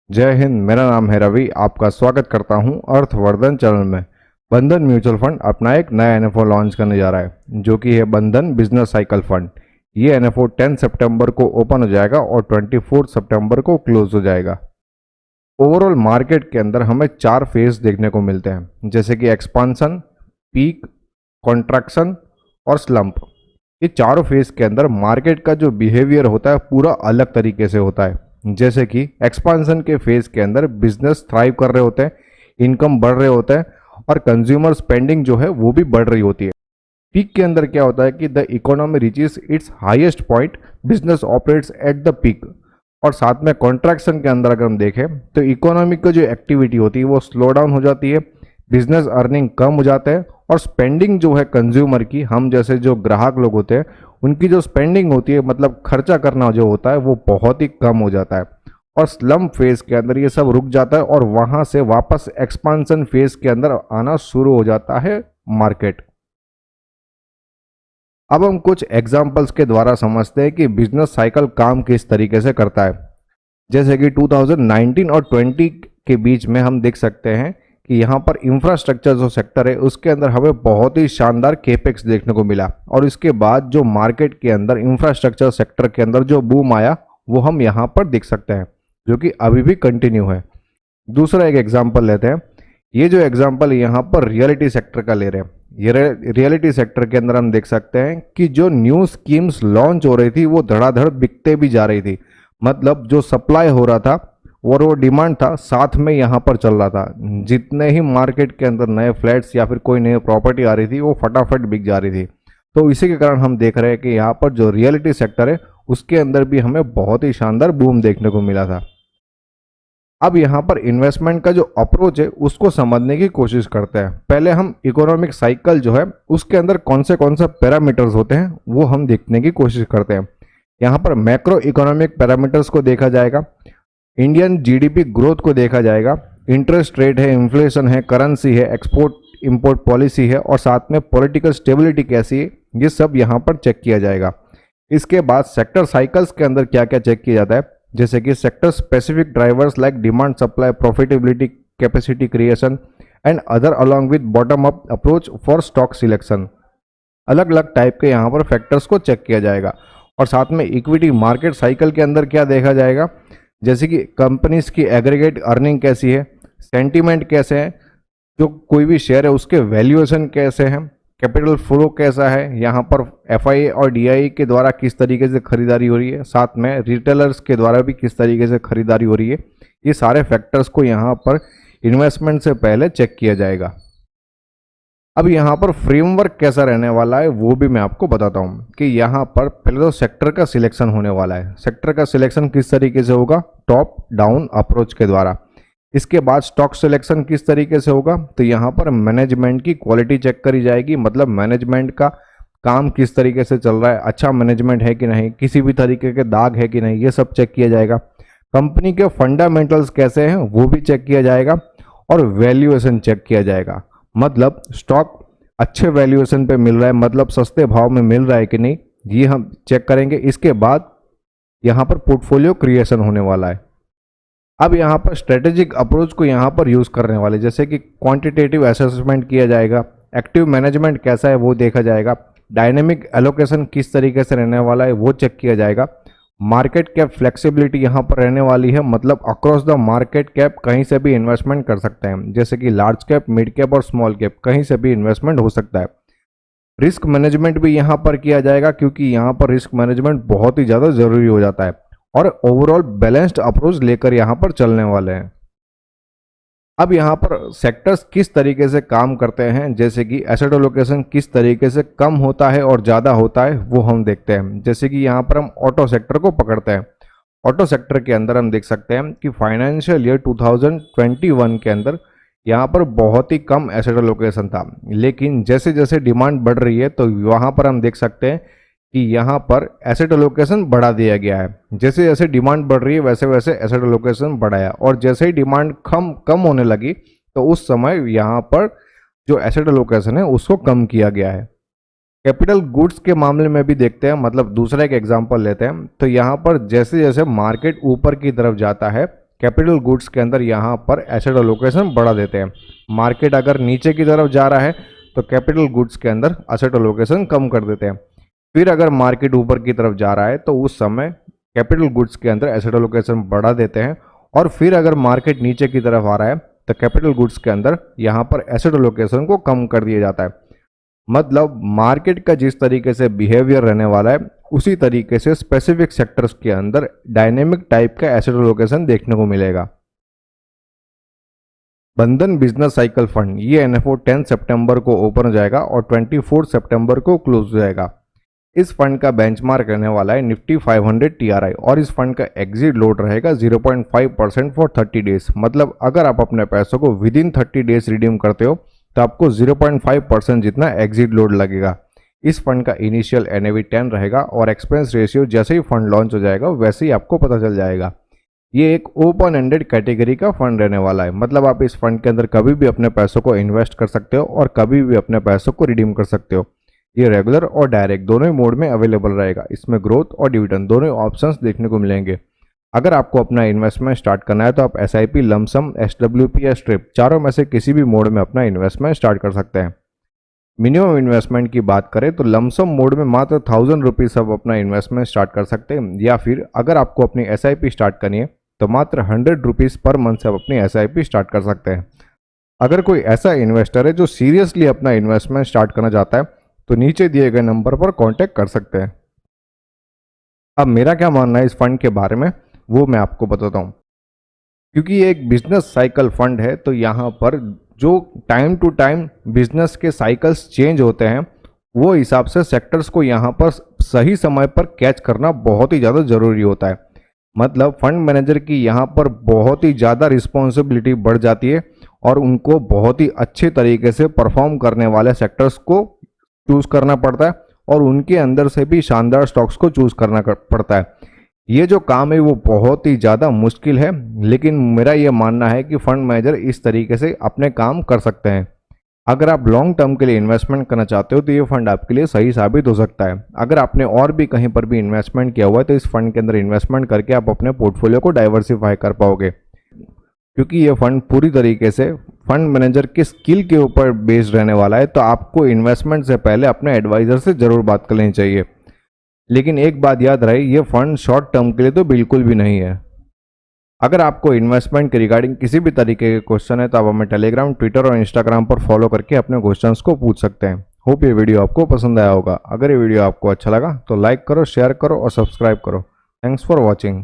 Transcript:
जय हिंद। मेरा नाम है रवि। आपका स्वागत करता हूं अर्थवर्धन चैनल में। बंधन म्यूचुअल फंड अपना एक नया एनएफओ लॉन्च करने जा रहा है जो कि है बंधन बिजनेस साइकिल फंड। ये एनएफओ 10 सितंबर को ओपन हो जाएगा और 24 सितंबर को क्लोज हो जाएगा। ओवरऑल मार्केट के अंदर हमें 4 फेज देखने को मिलते हैं, जैसे कि एक्सपांसन, पीक, कॉन्ट्रैक्शन और स्लंप। ये चारों फेज के अंदर मार्केट का जो बिहेवियर होता है पूरा अलग तरीके से होता है। जैसे कि एक्सपांसन के फेज के अंदर बिजनेस थ्राइव कर रहे होते हैं, इनकम बढ़ रहे होते हैं और कंज्यूमर स्पेंडिंग जो है वो भी बढ़ रही होती है। पीक के अंदर क्या होता है कि the economy reaches it's highest point, business operates at the peak. और साथ में कॉन्ट्रैक्शन के अंदर अगर हम देखें तो इकोनॉमी की जो एक्टिविटी होती है वो स्लो डाउन हो जाती है, बिजनेस अर्निंग कम हो जाता है और स्पेंडिंग जो है कंज्यूमर की, हम जैसे जो ग्राहक लोग होते हैं उनकी जो स्पेंडिंग होती है, मतलब खर्चा करना जो होता है वो बहुत ही कम हो जाता है। और स्लम्प फेज के अंदर ये सब रुक जाता है और वहां से वापस एक्सपांसन फेज के अंदर आना शुरू हो जाता है मार्केट। अब हम कुछ एग्जाम्पल्स के द्वारा समझते हैं कि बिजनेस साइकिल काम किस तरीके से करता है। जैसे कि 2019 और 20 के बीच में हम देख सकते हैं कि यहाँ पर इंफ्रास्ट्रक्चर जो सेक्टर है उसके अंदर हमें बहुत ही शानदार केपेक्स देखने को मिला और इसके बाद जो मार्केट के अंदर इंफ्रास्ट्रक्चर सेक्टर के अंदर जो बूम आया वो हम यहाँ पर देख सकते हैं, जो कि अभी भी कंटिन्यू है। दूसरा एक एग्जाम्पल लेते हैं। ये जो एग्जाम्पल यहाँ पर रियलिटी सेक्टर का ले रहे हैं। ये रियलिटी सेक्टर के अंदर हम देख सकते हैं कि जो न्यू स्कीम्स लॉन्च हो रही थी वो धड़ाधड़ बिकते भी जा रही थी। मतलब जो सप्लाई हो रहा था और वो डिमांड था साथ में यहाँ पर चल रहा था। जितने ही मार्केट के अंदर नए फ्लैट्स या फिर कोई नई प्रॉपर्टी आ रही थी वो फटाफट बिक जा रही थी। तो इसी के कारण हम देख रहे हैं कि यहाँ पर जो रियलिटी सेक्टर है उसके अंदर भी हमें बहुत ही शानदार बूम देखने को मिला था। अब यहाँ पर इन्वेस्टमेंट का जो अप्रोच है उसको समझने की कोशिश करते हैं। पहले हम इकोनॉमिक साइकिल जो है उसके अंदर कौन से पैरामीटर्स होते हैं वो हम देखने की कोशिश करते हैं। यहाँ पर मैक्रो इकोनॉमिक पैरामीटर्स को देखा जाएगा, इंडियन जीडीपी ग्रोथ को देखा जाएगा, इंटरेस्ट रेट है, इन्फ्लेशन है, करेंसी है, एक्सपोर्ट इंपोर्ट पॉलिसी है और साथ में पॉलिटिकल स्टेबिलिटी कैसी है, ये सब यहाँ पर चेक किया जाएगा। इसके बाद सेक्टर साइकिल्स के अंदर क्या क्या चेक किया जाता है, जैसे कि sector specific drivers like demand, supply, profitability, capacity creation and other along with bottom up approach for stock selection. अलग अलग टाइप के यहाँ पर फैक्टर्स को चेक किया जाएगा। और साथ में इक्विटी मार्केट साइकिल के अंदर क्या देखा जाएगा, जैसे कि कंपनीज की एग्रीगेट अर्निंग कैसी है, सेंटीमेंट कैसे है, जो कोई भी शेयर है उसके वैल्यूएशन कैसे हैं, कैपिटल फ्लो कैसा है, यहाँ पर एफआईए और डीआई के द्वारा किस तरीके से खरीदारी हो रही है, साथ में रिटेलर्स के द्वारा भी किस तरीके से खरीदारी हो रही है। ये सारे फैक्टर्स को यहाँ पर इन्वेस्टमेंट से पहले चेक किया जाएगा। अब यहाँ पर फ्रेमवर्क कैसा रहने वाला है वो भी मैं आपको बताता हूँ कि यहाँ पर पहले तो सेक्टर का सिलेक्शन होने वाला है। सेक्टर का सिलेक्शन किस तरीके से होगा, टॉप डाउन अप्रोच के द्वारा। इसके बाद स्टॉक सिलेक्शन किस तरीके से होगा, तो यहाँ पर मैनेजमेंट की क्वालिटी चेक करी जाएगी, मतलब मैनेजमेंट का काम किस तरीके से चल रहा है, अच्छा मैनेजमेंट है कि नहीं, किसी भी तरीके के दाग है कि नहीं, ये सब चेक किया जाएगा। कंपनी के फंडामेंटल्स कैसे हैं वो भी चेक किया जाएगा और वैल्यूएशन चेक किया जाएगा, मतलब स्टॉक अच्छे वैल्यूएशन पे मिल रहा है, मतलब सस्ते भाव में मिल रहा है कि नहीं, ये हम चेक करेंगे। इसके बाद यहाँ पर पोर्टफोलियो क्रिएशन होने वाला है। अब यहाँ पर स्ट्रेटेजिक अप्रोच को यहाँ पर यूज़ करने वाले, जैसे कि क्वांटिटेटिव असेसमेंट किया जाएगा, एक्टिव मैनेजमेंट कैसा है वो देखा जाएगा, डायनेमिक एलोकेशन किस तरीके से रहने वाला है वो चेक किया जाएगा, मार्केट कैप फ्लेक्सिबिलिटी यहाँ पर रहने वाली है, मतलब अक्रॉस द मार्केट कैप कहीं से भी इन्वेस्टमेंट कर सकते हैं, जैसे कि लार्ज कैप, मिड कैप और स्मॉल कैप कहीं से भी इन्वेस्टमेंट हो सकता है। रिस्क मैनेजमेंट भी यहाँ पर किया जाएगा क्योंकि यहाँ पर रिस्क मैनेजमेंट बहुत ही ज़्यादा ज़रूरी हो जाता है और ओवरऑल बैलेंस्ड अप्रोच लेकर यहाँ पर चलने वाले हैं। अब यहाँ पर सेक्टर्स किस तरीके से काम करते हैं, जैसे कि एसेट एलोकेशन किस तरीके से कम होता है और ज़्यादा होता है वो हम देखते हैं। जैसे कि यहाँ पर हम ऑटो सेक्टर को पकड़ते हैं। ऑटो सेक्टर के अंदर हम देख सकते हैं कि फाइनेंशियल ईयर 2021 के अंदर यहाँ पर बहुत ही कम एसेट एलोकेशन था, लेकिन जैसे जैसे डिमांड बढ़ रही है तो वहाँ पर हम देख सकते हैं कि यहाँ पर एसेट एलोकेशन बढ़ा दिया गया है। जैसे जैसे डिमांड बढ़ रही है वैसे वैसे एसेट एलोकेशन बढ़ाया और जैसे ही डिमांड कम होने लगी तो उस समय यहाँ पर जो एसेट एलोकेशन है उसको कम किया गया है। कैपिटल गुड्स के मामले में भी देखते हैं, मतलब दूसरा एक एग्जांपल लेते हैं। तो यहाँ पर जैसे जैसे मार्केट ऊपर की तरफ जाता है कैपिटल गुड्स के अंदर यहाँ पर एसेट एलोकेशन बढ़ा देते हैं। मार्केट अगर नीचे की तरफ जा रहा है तो कैपिटल गुड्स के अंदर एसेट एलोकेशन कम कर देते हैं। फिर अगर मार्केट ऊपर की तरफ जा रहा है तो उस समय कैपिटल गुड्स के अंदर एसेट एलोकेशन बढ़ा देते हैं। और फिर अगर मार्केट नीचे की तरफ आ रहा है तो कैपिटल गुड्स के अंदर यहाँ पर एसेट एलोकेशन को कम कर दिया जाता है। मतलब मार्केट का जिस तरीके से बिहेवियर रहने वाला है उसी तरीके से स्पेसिफिक सेक्टर्स के अंदर डायनेमिक टाइप का एसेट एलोकेशन देखने को मिलेगा। बंधन बिजनेस साइकिल फंड, ये एनएफओ 10 सितंबर को ओपन हो जाएगा और 24 सितंबर को क्लोज हो जाएगा। इस फंड का बेंचमार्क रहने वाला है निफ्टी 500 TRI और इस फंड का एग्जिट लोड रहेगा 0.5% फॉर 30 डेज। मतलब अगर आप अपने पैसों को विद इन 30 डेज रिडीम करते हो तो आपको 0.5% जितना एग्जिट लोड लगेगा। इस फंड का इनिशियल NAV 10 रहेगा और एक्सपेंस रेशियो जैसे ही फंड लॉन्च हो जाएगा वैसे ही आपको पता चल जाएगा। ये एक ओपन एंडेड कैटेगरी का फंड रहने वाला है। मतलब आप इस फंड के अंदर कभी भी अपने पैसों को इन्वेस्ट कर सकते हो और कभी भी अपने पैसों को रिडीम कर सकते हो। ये रेगुलर और डायरेक्ट दोनों ही मोड में अवेलेबल रहेगा। इसमें ग्रोथ और डिविडेंड दोनों ही ऑप्शंस देखने को मिलेंगे। अगर आपको अपना इन्वेस्टमेंट स्टार्ट करना है तो आप SIP, लमसम, SWP या स्ट्रिप चारों में से किसी भी मोड में अपना इन्वेस्टमेंट स्टार्ट कर सकते हैं। मिनिमम इन्वेस्टमेंट की बात करें तो लमसम मोड में मात्र 1000 रुपीज़ आप अपना इन्वेस्टमेंट स्टार्ट कर सकते हैं, या फिर अगर आपको अपनी SIP स्टार्ट करनी है तो मात्र 100 रुपीज़ पर मंथ से आप अपनी SIP स्टार्ट कर सकते हैं। अगर कोई ऐसा इन्वेस्टर है जो सीरियसली अपना इन्वेस्टमेंट स्टार्ट करना चाहता है तो नीचे दिए गए नंबर पर कांटेक्ट कर सकते हैं। अब मेरा क्या मानना है इस फंड के बारे में वो मैं आपको बताता हूँ। क्योंकि ये एक बिजनेस साइकिल फंड है तो यहाँ पर जो टाइम टू टाइम बिजनेस के साइकिल्स चेंज होते हैं वो हिसाब से सेक्टर्स को यहाँ पर सही समय पर कैच करना बहुत ही ज़्यादा ज़रूरी होता है। मतलब फंड मैनेजर की यहाँ पर बहुत ही ज़्यादा रिस्पॉन्सिबिलिटी बढ़ जाती है और उनको बहुत ही अच्छे तरीके से परफॉर्म करने वाले सेक्टर्स को चूज़ करना पड़ता है और उनके अंदर से भी शानदार स्टॉक्स को चूज़ करना पड़ता है। ये जो काम है वो बहुत ही ज़्यादा मुश्किल है, लेकिन मेरा ये मानना है कि फंड मैनेजर इस तरीके से अपने काम कर सकते हैं। अगर आप लॉन्ग टर्म के लिए इन्वेस्टमेंट करना चाहते हो तो ये फंड आपके लिए सही साबित हो सकता है। अगर आपने और भी कहीं पर भी इन्वेस्टमेंट किया हुआ है तो इस फंड के अंदर इन्वेस्टमेंट करके आप अपने पोर्टफोलियो को डाइवर्सिफाई कर पाओगे, क्योंकि ये फंड पूरी तरीके से फंड मैनेजर के स्किल के ऊपर बेस्ड रहने वाला है। तो आपको इन्वेस्टमेंट से पहले अपने एडवाइज़र से ज़रूर बात कर लेनी चाहिए। लेकिन एक बात याद रहे, ये फंड शॉर्ट टर्म के लिए तो बिल्कुल भी नहीं है। अगर आपको इन्वेस्टमेंट के रिगार्डिंग किसी भी तरीके के क्वेश्चन है तो आप हमें टेलीग्राम, ट्विटर और इंस्टाग्राम पर फॉलो करके अपने क्वेश्चंस को पूछ सकते हैं। होप ये वीडियो आपको पसंद आया होगा। अगर ये वीडियो आपको अच्छा लगा तो लाइक करो, शेयर करो और सब्सक्राइब करो। Thanks for watching.